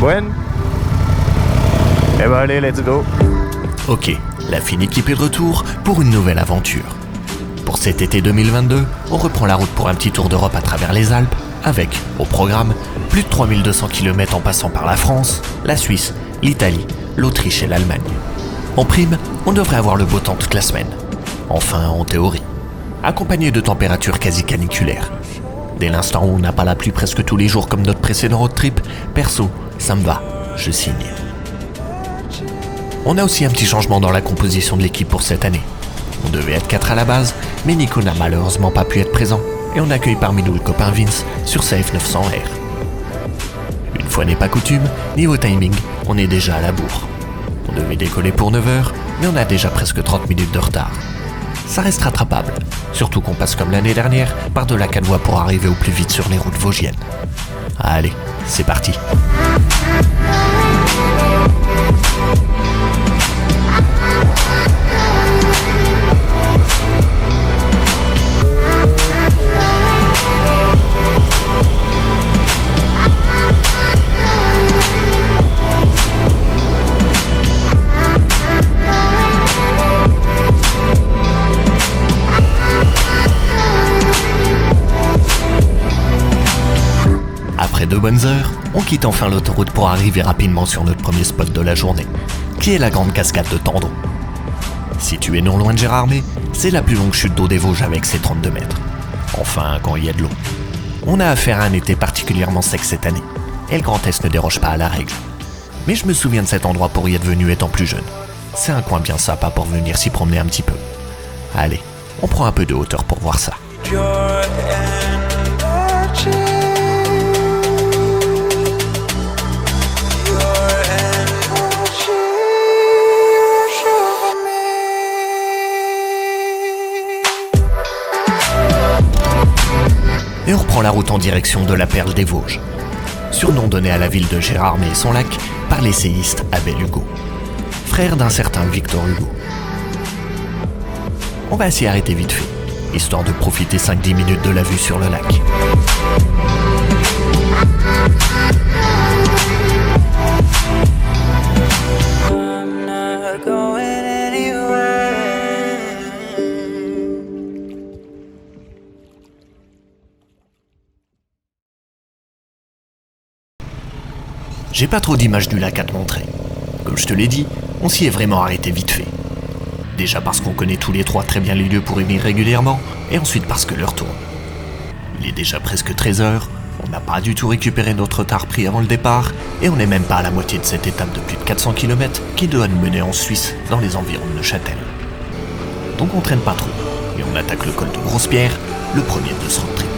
bon? Eh ben allez, let's go. Ok, la fine équipe est de retour pour une nouvelle aventure. Pour cet été 2022, on reprend la route pour un petit tour d'Europe à travers les Alpes, avec, au programme, plus de 3200 km en passant par la France, la Suisse, l'Italie, l'Autriche et l'Allemagne. En prime, on devrait avoir le beau temps toute la semaine. Enfin, en théorie. Accompagné de températures quasi caniculaires. Dès l'instant où on n'a pas la pluie presque tous les jours comme notre précédent road trip, perso, ça me va, je signe. On a aussi un petit changement dans la composition de l'équipe pour cette année. On devait être 4 à la base, mais Nico n'a malheureusement pas pu être présent, et on accueille parmi nous le copain Vince sur sa F900R. Une fois n'est pas coutume, niveau timing, on est déjà à la bourre. On devait décoller pour 9h, mais on a déjà presque 30 minutes de retard. Ça reste rattrapable, surtout qu'on passe comme l'année dernière par de la 4 voies pour arriver au plus vite sur les routes vosgiennes. Allez, c'est parti. Après 2 bonnes heures, on quitte enfin l'autoroute pour arriver rapidement sur notre premier spot de la journée, qui est la grande cascade de Tendron. Située non loin de Gérardmer, c'est la plus longue chute d'eau des Vosges avec ses 32 mètres. Enfin, quand il y a de l'eau. On a affaire à un été particulièrement sec cette année, et le Grand Est ne déroge pas à la règle. Mais je me souviens de cet endroit pour y être venu étant plus jeune. C'est un coin bien sympa pour venir s'y promener un petit peu. Allez, on prend un peu de hauteur pour voir ça. Et on reprend la route en direction de la Perle des Vosges, surnom donné à la ville de Gérardmer et son lac par l'essayiste Abel Hugo, frère d'un certain Victor Hugo. On va s'y arrêter vite fait, histoire de profiter 5-10 minutes de la vue sur le lac. J'ai pas trop d'images du lac à te montrer. Comme je te l'ai dit, on s'y est vraiment arrêté vite fait. Déjà parce qu'on connaît tous les trois très bien les lieux pour y venir régulièrement, et ensuite parce que l'heure tourne. Il est déjà presque 13h, on n'a pas du tout récupéré notre retard pris avant le départ, et on n'est même pas à la moitié de cette étape de plus de 400 km qui doit nous mener en Suisse, dans les environs de Neuchâtel. Donc on traîne pas trop, et on attaque le col de Grosse-Pierre, le premier de ce road trip.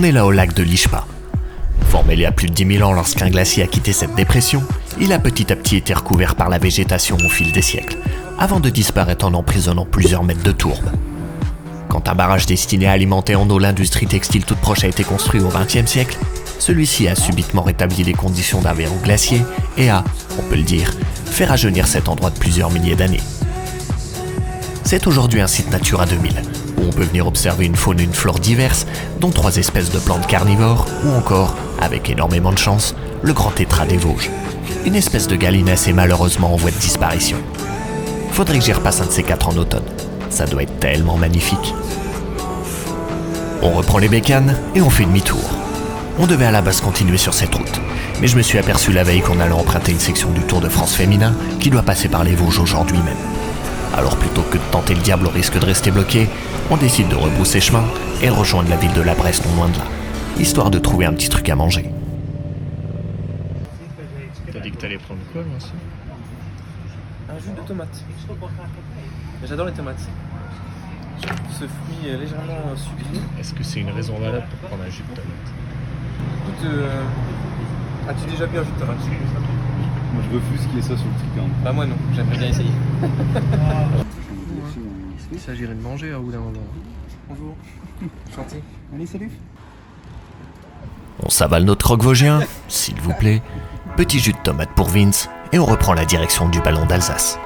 on est là au lac de l'Ishpa. Formé il y a plus de 10 000 ans lorsqu'un glacier a quitté cette dépression, il a petit à petit été recouvert par la végétation au fil des siècles, avant de disparaître en emprisonnant plusieurs mètres de tourbe. Quand un barrage destiné à alimenter en eau l'industrie textile toute proche a été construit au XXe siècle, celui-ci a subitement rétabli les conditions d'un verrou glacier et a, on peut le dire, fait rajeunir cet endroit de plusieurs milliers d'années. C'est aujourd'hui un site Natura 2000, où on peut venir observer une faune et une flore diverses, dont 3 espèces de plantes carnivores, ou encore, avec énormément de chance, le grand tétras des Vosges, une espèce de gallinacée malheureusement en voie de disparition. Faudrait que j'y repasse un de ces 4 en automne, ça doit être tellement magnifique. On reprend les bécanes et on fait demi-tour. On devait à la base continuer sur cette route, mais je me suis aperçu la veille qu'on allait emprunter une section du Tour de France féminin qui doit passer par les Vosges aujourd'hui même. Alors plutôt que de tenter le diable au risque de rester bloqué, on décide de rebrousser chemin et de rejoindre la ville de la Bresse non loin de là, histoire de trouver un petit truc à manger. T'as dit que t'allais prendre quoi, moi aussi? Un jus de tomate. J'adore les tomates. Je trouve ce fruit est légèrement sucré. Est-ce que c'est une raison valable pour prendre un jus de tomate? Écoute, as-tu déjà bu un jus de tomate? Moi je refuse qu'il y ait ça sur le truc. Bah moi non, j'aimerais bien essayer. Il s'agirait de manger à bout d'un moment. Bonjour. Gentil. Allez, salut. On s'avale notre croque vosgien, s'il vous plaît, petit jus de tomate pour Vince, et on reprend la direction du ballon d'Alsace.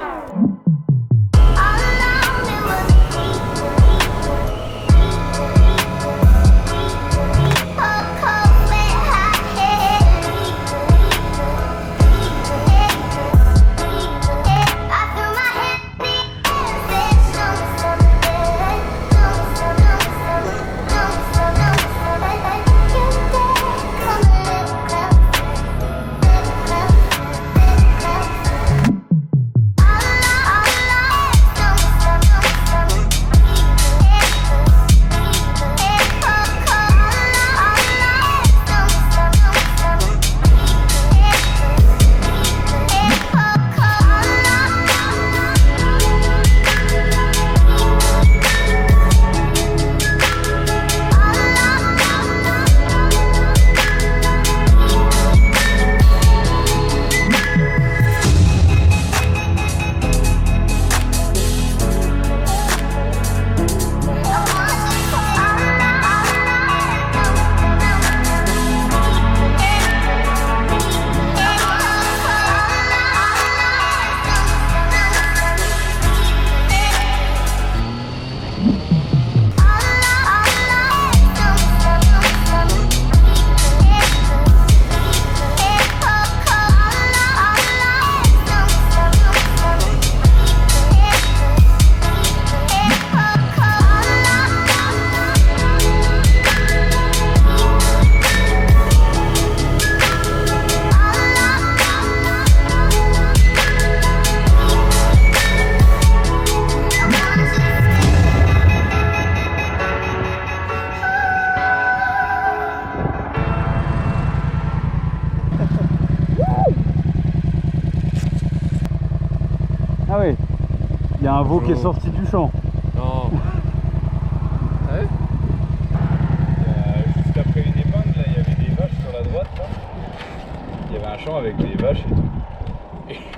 Ah oui, il y a un veau qui est sorti du champ. Non. Ah ouais? Juste après une épingle, là, il y avait des vaches sur la droite. Là. Il y avait un champ avec des vaches et tout.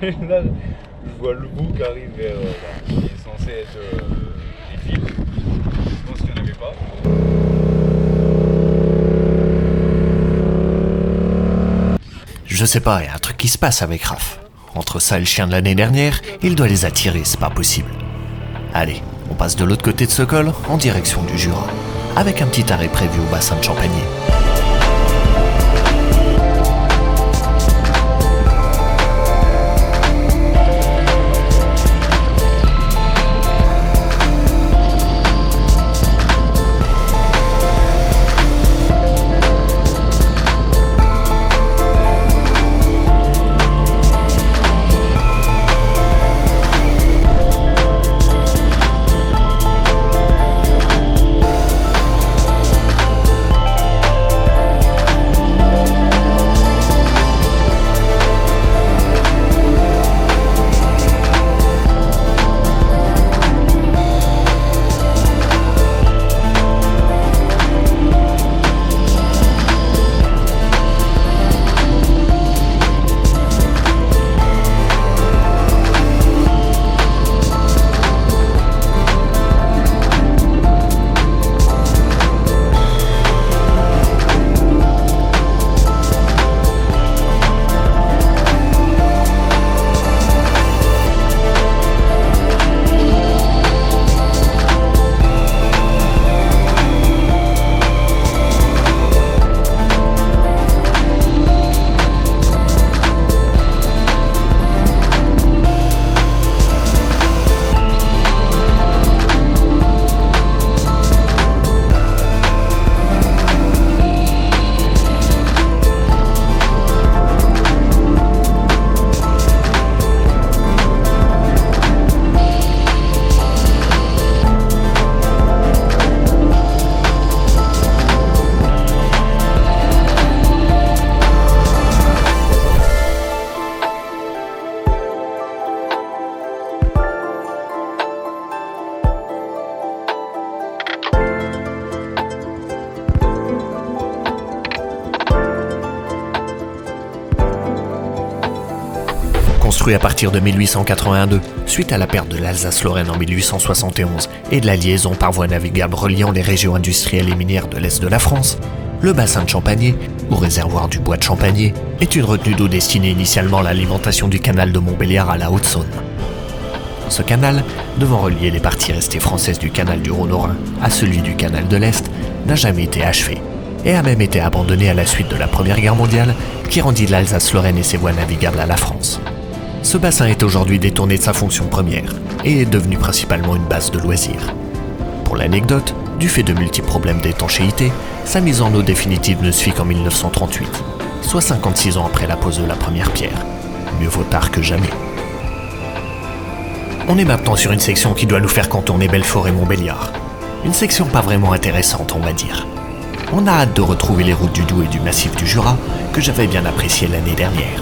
Et là, je vois le veau qui arrive vers là, qui est censé être des fils. Je pense qu'il n'y en avait pas. Je sais pas, il y a un truc qui se passe avec Raph. Entre ça et le chien de l'année dernière, il doit les attirer, c'est pas possible. Allez, on passe de l'autre côté de ce col, en direction du Jura, avec un petit arrêt prévu au bassin de Champagné. construit à partir de 1882, suite à la perte de l'Alsace-Lorraine en 1871 et de la liaison par voie navigable reliant les régions industrielles et minières de l'Est de la France, le bassin de Champagné, ou réservoir du bois de Champagné, est une retenue d'eau destinée initialement à l'alimentation du canal de Montbéliard à la Haute-Saône. Ce canal, devant relier les parties restées françaises du canal du Rhône au Rhin à celui du canal de l'Est, n'a jamais été achevé, et a même été abandonné à la suite de la Première Guerre mondiale, qui rendit l'Alsace-Lorraine et ses voies navigables à la France. Ce bassin est aujourd'hui détourné de sa fonction première, et est devenu principalement une base de loisirs. Pour l'anecdote, du fait de multiples problèmes d'étanchéité, sa mise en eau définitive ne se fit qu'en 1938, soit 56 ans après la pose de la première pierre. Mieux vaut tard que jamais. On est maintenant sur une section qui doit nous faire contourner Belfort et Montbéliard. Une section pas vraiment intéressante, on va dire. On a hâte de retrouver les routes du Doubs et du massif du Jura, que j'avais bien appréciées l'année dernière.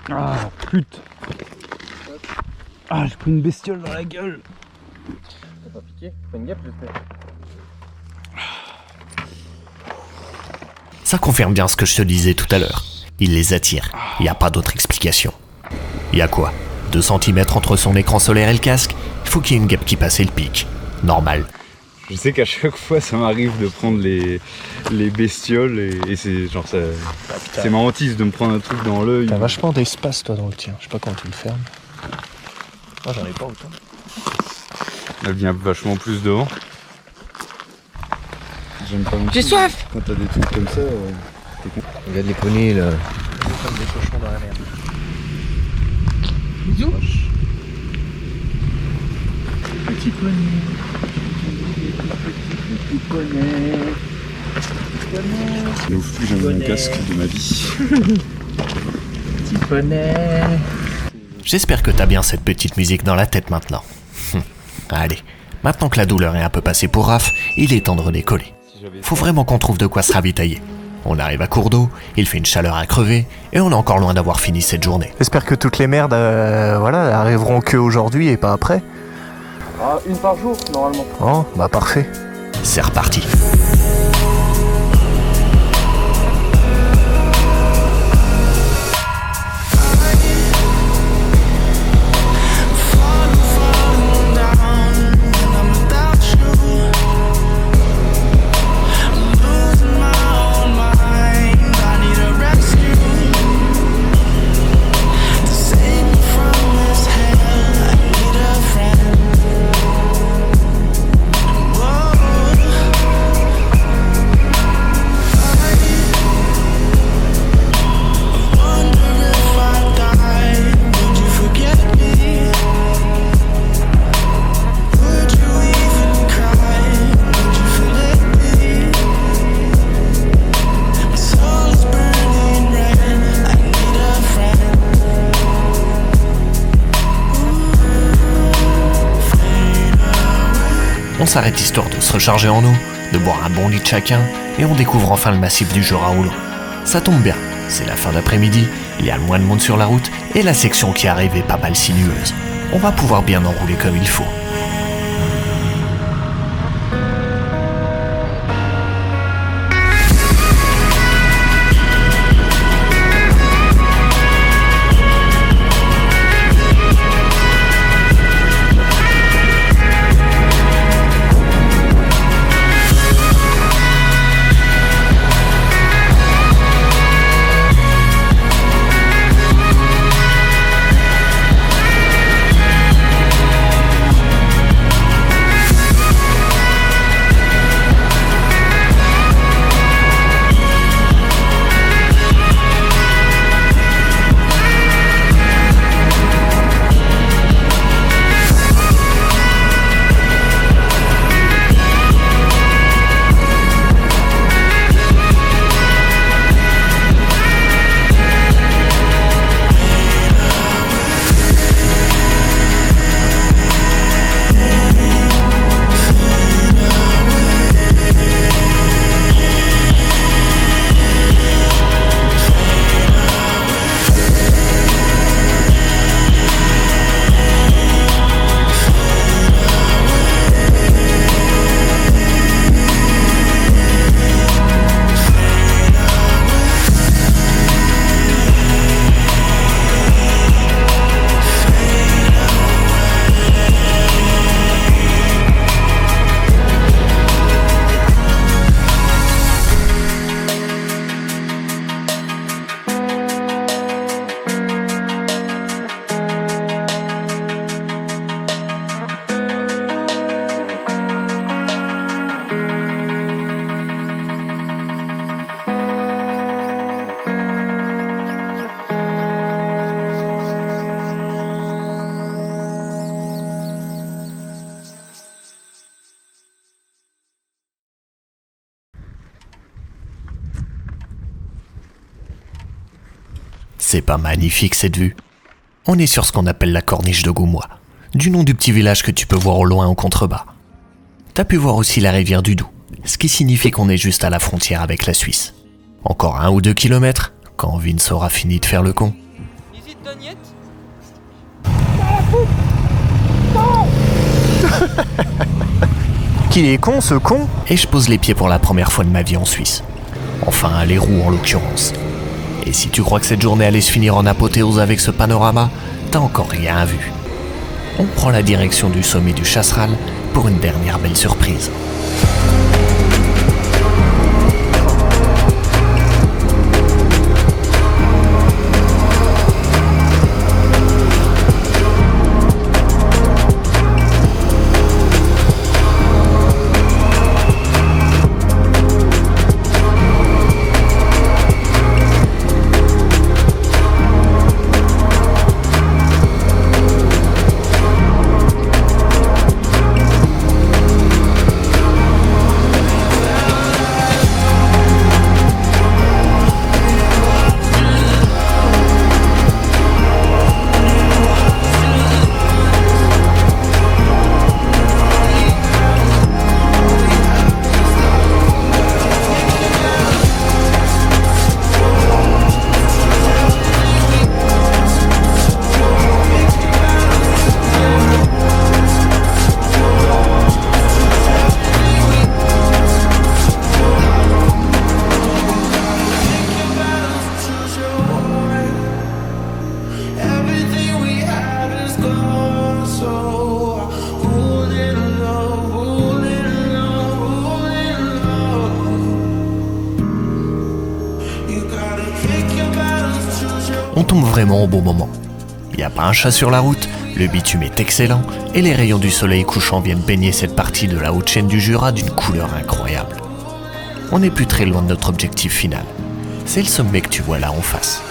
Ah, pute. Ah, j'ai pris une bestiole dans la gueule. T'as pas piqué? Fais une guêpe, j'espère. Ça confirme bien ce que je te disais tout à l'heure. Il les attire. Il n'y a pas d'autre explication. Il y a quoi? 2 cm entre son écran solaire et le casque? Il faut qu'il y ait une guêpe qui passe et le pique. Normal. Je sais qu'à chaque fois ça m'arrive de prendre les bestioles et c'est genre ça. C'est ma hantise de me prendre un truc dans l'œil. T'as vachement d'espace toi dans le tien, je sais pas comment tu le fermes. Moi j'en ai pas autant. Elle vient vachement plus devant. J'aime pas non plus. J'ai soif. Quand t'as des trucs comme ça, t'es con. Regarde les poneys là. Comme des cochons dans la mer. Bisous. Petit poney. Petit poney. C'est ouf, plus j'aime mon casque de ma vie. Petit poney. J'espère que t'as bien cette petite musique dans la tête maintenant. Allez, maintenant que la douleur est un peu passée pour Raph, il est temps de redécoller. Faut vraiment qu'on trouve de quoi se ravitailler. On arrive à court d'eau, il fait une chaleur à crever, et on est encore loin d'avoir fini cette journée. J'espère que toutes les merdes arriveront que aujourd'hui et pas après. Ah, une par jour, normalement. Oh, bah parfait. C'est reparti. On s'arrête histoire de se recharger en eau, de boire un bon lit de chacun, et on découvre enfin le massif du Jura au loin. Ça tombe bien, c'est la fin d'après-midi, il y a le moins de monde sur la route, et la section qui arrive est pas mal sinueuse. On va pouvoir bien enrouler comme il faut. C'est pas magnifique cette vue? On est sur ce qu'on appelle la corniche de Goumois, du nom du petit village que tu peux voir au loin en contrebas. T'as pu voir aussi la rivière du Doubs, ce qui signifie qu'on est juste à la frontière avec la Suisse. Encore 1 ou 2 kilomètres, quand Vince aura fini de faire le con. Visite Dognette. Qu'il est con ce con! Et je pose les pieds pour la première fois de ma vie en Suisse. Enfin, les roues en l'occurrence. Et si tu crois que cette journée allait se finir en apothéose avec ce panorama, t'as encore rien vu. On prend la direction du sommet du Chasseral pour une dernière belle surprise. On tombe vraiment au bon moment. Il n'y a pas un chat sur la route, le bitume est excellent et les rayons du soleil couchant viennent baigner cette partie de la haute chaîne du Jura d'une couleur incroyable. On n'est plus très loin de notre objectif final. C'est le sommet que tu vois là en face.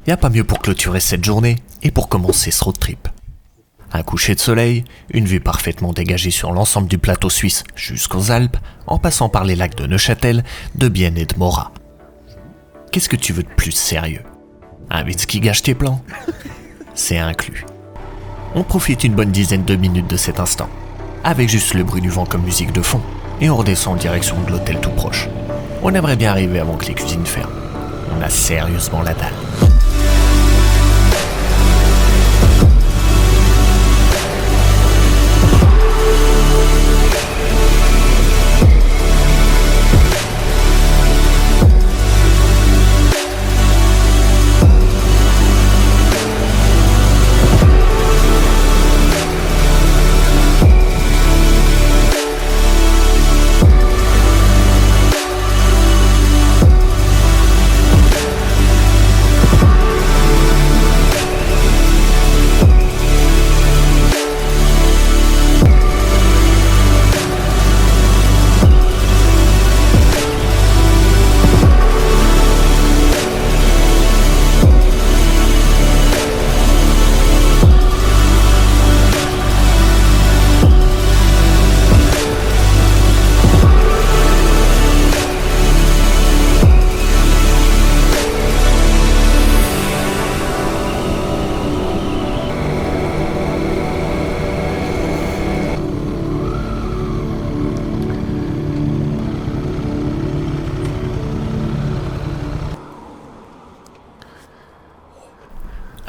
Y a pas mieux pour clôturer cette journée et pour commencer ce road trip. Un coucher de soleil, une vue parfaitement dégagée sur l'ensemble du plateau suisse jusqu'aux Alpes, en passant par les lacs de Neuchâtel, de Bienne et de Morat. Qu'est-ce que tu veux de plus sérieux? Un Vince qui gâche tes plans? C'est inclus. On profite une bonne dizaine de minutes de cet instant, avec juste le bruit du vent comme musique de fond, et on redescend en direction de l'hôtel tout proche. On aimerait bien arriver avant que les cuisines ferment. On a sérieusement la dalle.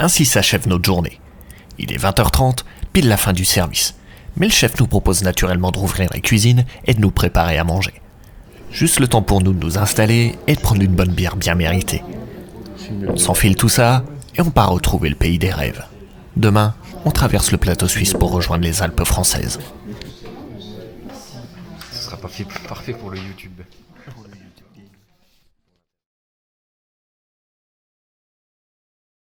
Ainsi s'achève notre journée. Il est 20h30, pile la fin du service. Mais le chef nous propose naturellement de rouvrir la cuisine et de nous préparer à manger. Juste le temps pour nous de nous installer et de prendre une bonne bière bien méritée. On s'enfile tout ça et on part retrouver le pays des rêves. Demain, on traverse le plateau suisse pour rejoindre les Alpes françaises. Ce sera parfait pour le YouTube.